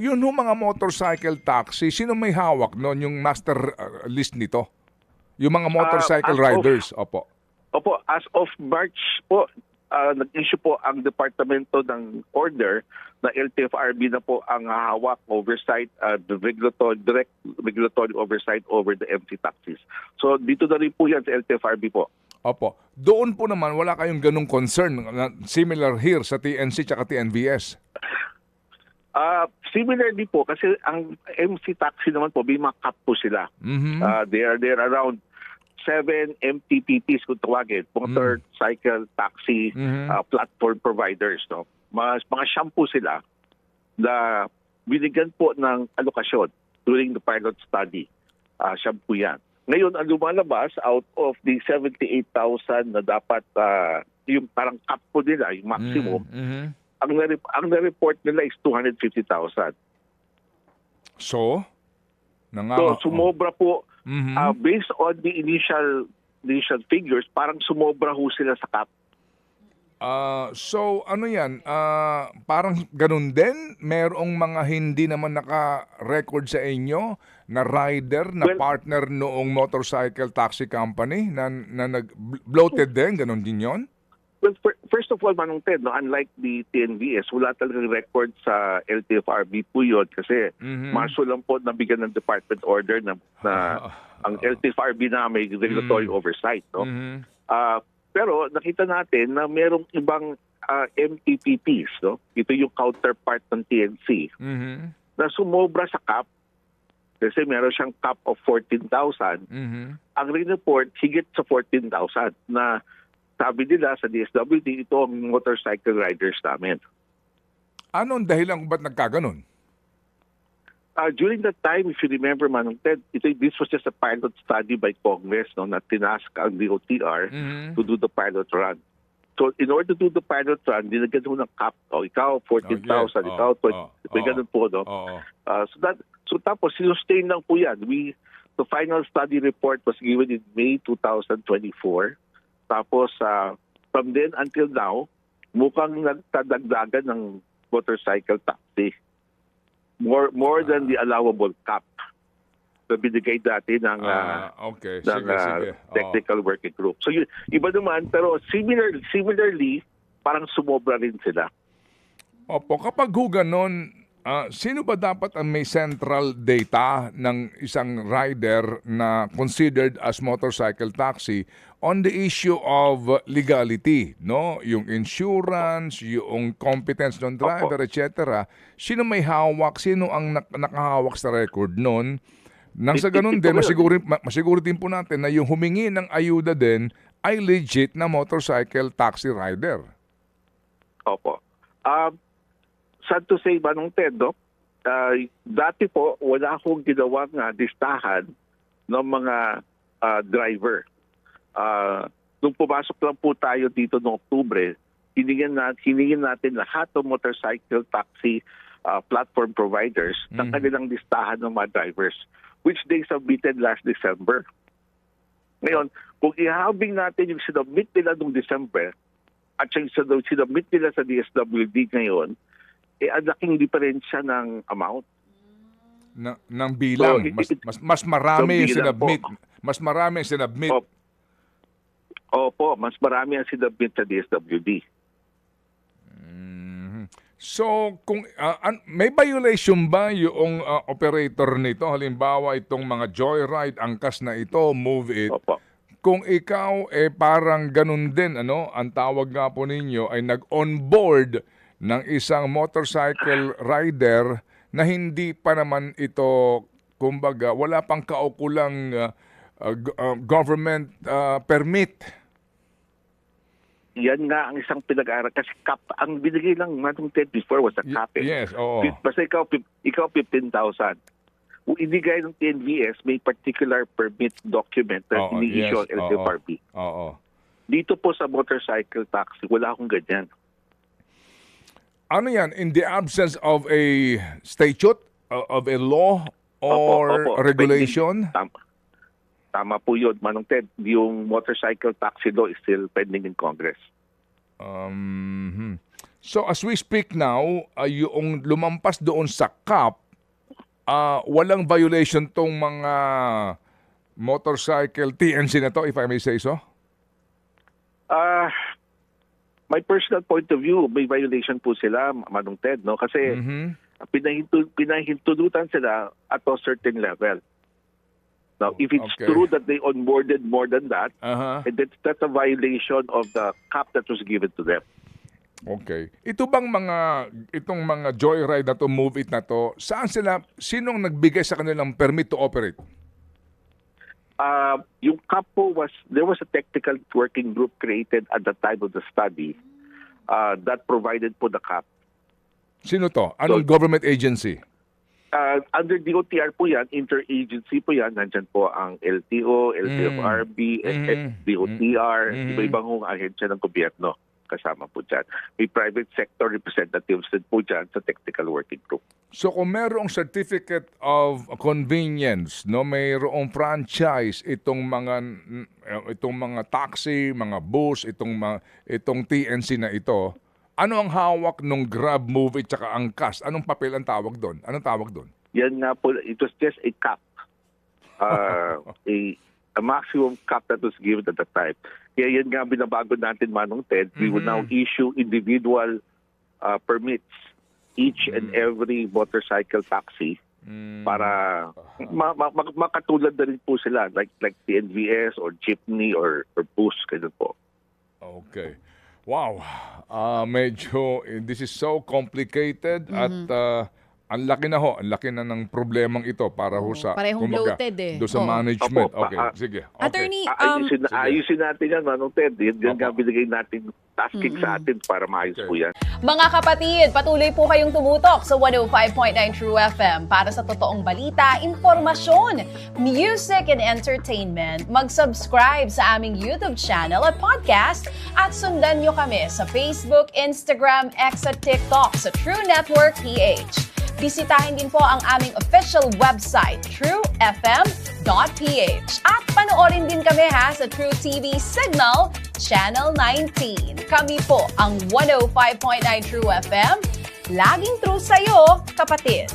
Yun ho mga motorcycle taxi, sino may hawak noon yung master list nito? Yung mga motorcycle As of riders, opo. Opo, as of March po, nag-issue po ang departamento ng order na LTFRB na po ang hawak oversight, the direct regulatory oversight over the MC taxis. So dito na rin po yan sa LTFRB po. Opo. Doon po naman wala kayong ganung concern na similar here sa TNC tsaka TNVS. Similarly po, kasi ang MC taxi naman po, may mga cap po sila. They are around 7 MTPPs kung tawagin, motorcycle taxi platform providers. No? Mga shampoo sila na binigyan po ng alokasyon during the pilot study. Shampoo yan. Ngayon, ang lumalabas out of the 78,000 na dapat yung parang cap po nila, yung maximum, ang na-report nila is 250,000. So, sumobra po, based on the initial figures, parang sumobra ho sila sa cap. So, ano yan? Parang ganun din? Merong mga hindi naman naka-record sa inyo na rider, na partner noong motorcycle taxi company na nag-bloated din? Ganun din yon? Well, first of all, Manong Ted, no, unlike the TNVS, wala talagang record sa LTFRB po yun kasi marso lang po nabigyan ng department order na ang LTFRB na may regulatory oversight. No? Pero nakita natin na merong ibang MTPPs, no? Ito yung counterpart ng TNC, na sumobra sa cap kasi meron siyang cap of 14,000. Ang report higit sa 14,000 na sabi nila sa DSWD, ito ang motorcycle riders namin. Anong dahilan kung ba't nagkaganon? During that time, if you remember, Manong Ted, this was just a pilot study by Congress, no, na tinask ang DOTR to do the pilot run. So in order to do the pilot run, dinagyan mo ng cap. Ikaw, 14,000. Ikaw, 20. May ganun po. No? So tapos, sinustain lang po yan. The final study report was given in May 2024. Tapos, from then until now, mukhang nagtadagdagan ng motorcycle taxi. More than the allowable cap na binigay dati ng, sige. technical working group. So, iba naman, pero similarly, parang sumobra rin sila. Opo, kapag ganon, sino ba dapat ang may central data ng isang rider na considered as motorcycle taxi on the issue of legality, no? Yung insurance, yung competence ng driver, etc. Sino may hawak? Sino ang nakahawak sa record nun? Nang sa ganun din, masiguro din po natin na yung humingi ng ayuda din ay legit na motorcycle taxi rider. Opo. Sad to say, Manong Ted, no? Dati po, wala akong ginawang listahan ng mga driver. Nung pumasok lang po tayo dito noong Oktubre, hiningin natin lahat ng motorcycle taxi platform providers ng kanilang listahan ng mga drivers, which they submitted last December. Ngayon, kung ihabing natin yung sinubmit nila noong December at yung sinubmit nila sa DSWD ngayon, ang laking diferensya ng amount. Ng bilang. Mas marami yung sinubmit. Mas marami yung sinubmit. Opo, mas marami ang sinubmit sa DSWD. So, kung may violation ba yung operator nito? Halimbawa, itong mga joyride, angkas na ito, move it. Opo. Kung ikaw, parang ganun din, ang tawag nga po ninyo ay nag-onboard ng isang motorcycle rider na hindi pa naman ito, kumbaga, wala pang kaukulang government permit. Yan nga ang isang pinag-aaral. Kasi cap, ang binigay lang Manong Ted before was a cap. Yes, oo. Basta ikaw 15,000. Kung inigay ng TNVS, may particular permit document na ini-issue ang LTFRB. Dito po sa motorcycle taxi, wala akong ganyan. Ano yan? In the absence of a statute, of a law, or regulation? Tama po yun, Manong Ted. Yung motorcycle taxi law is still pending in Congress. So as we speak now, yung lumampas doon sa cap, walang violation tong mga motorcycle TNC na to, if I may say so? My personal point of view, may violation po sila, Manong Ted, no? Kasi pinahintulutan sila at a certain level. Now, if it's Okay. true that they onboarded more than that, and that's a violation of the cap that was given to them. Okay. Itong mga joyride na to, Move It na to, sinong nagbigay sa kanilang permit to operate? Yung cap po there was a technical working group created at the time of the study that provided po the cap. Sino to? Anong government agency? Under DOTR po yan, interagency po yan, nandyan po ang LTO, LTFRB, DOTR, iba-ibang ahensya ng gobyerno kasama po dyan. May private sector representatives din po dyan sa technical working group. So kung mayroong certificate of convenience, no, mayroong franchise itong mga taxi, mga bus, itong TNC na ito, ano ang hawak ng Grab, Move It, tsaka Angkas? Anong papel ang tawag doon? Anong tawag doon? Yan nga po, it was just a cap. A maximum cap that was given at the time. Kaya yan nga binabago natin, Manong Ted. We will now issue individual permits each and every motorcycle taxi para makatulad na rin po sila like TNVS or jeepney or bus, ganun po. Okay. Wow. Medyo, this is so complicated at ang laki na ng problemang ito para ho sa parehong bloated do sa management. Opo, Okay, sige. Okay. Attorney, Ayusin natin yan, Manong Ted. Yan nga binigay natin tasking sa atin para maayos po yan. mga kapatid, patuloy po kayong tumutok sa 105.9 True FM para sa totoong balita, impormasyon, music, and entertainment. Mag-subscribe sa aming YouTube channel at podcast at sundan nyo kami sa Facebook, Instagram, X at TikTok sa True Network PH. Bisitahin din po ang aming official website, truefm.ph. At panoorin din kami sa True TV Signal, Channel 19. Kami po ang 105.9 True FM. Laging true sa'yo, kapatid.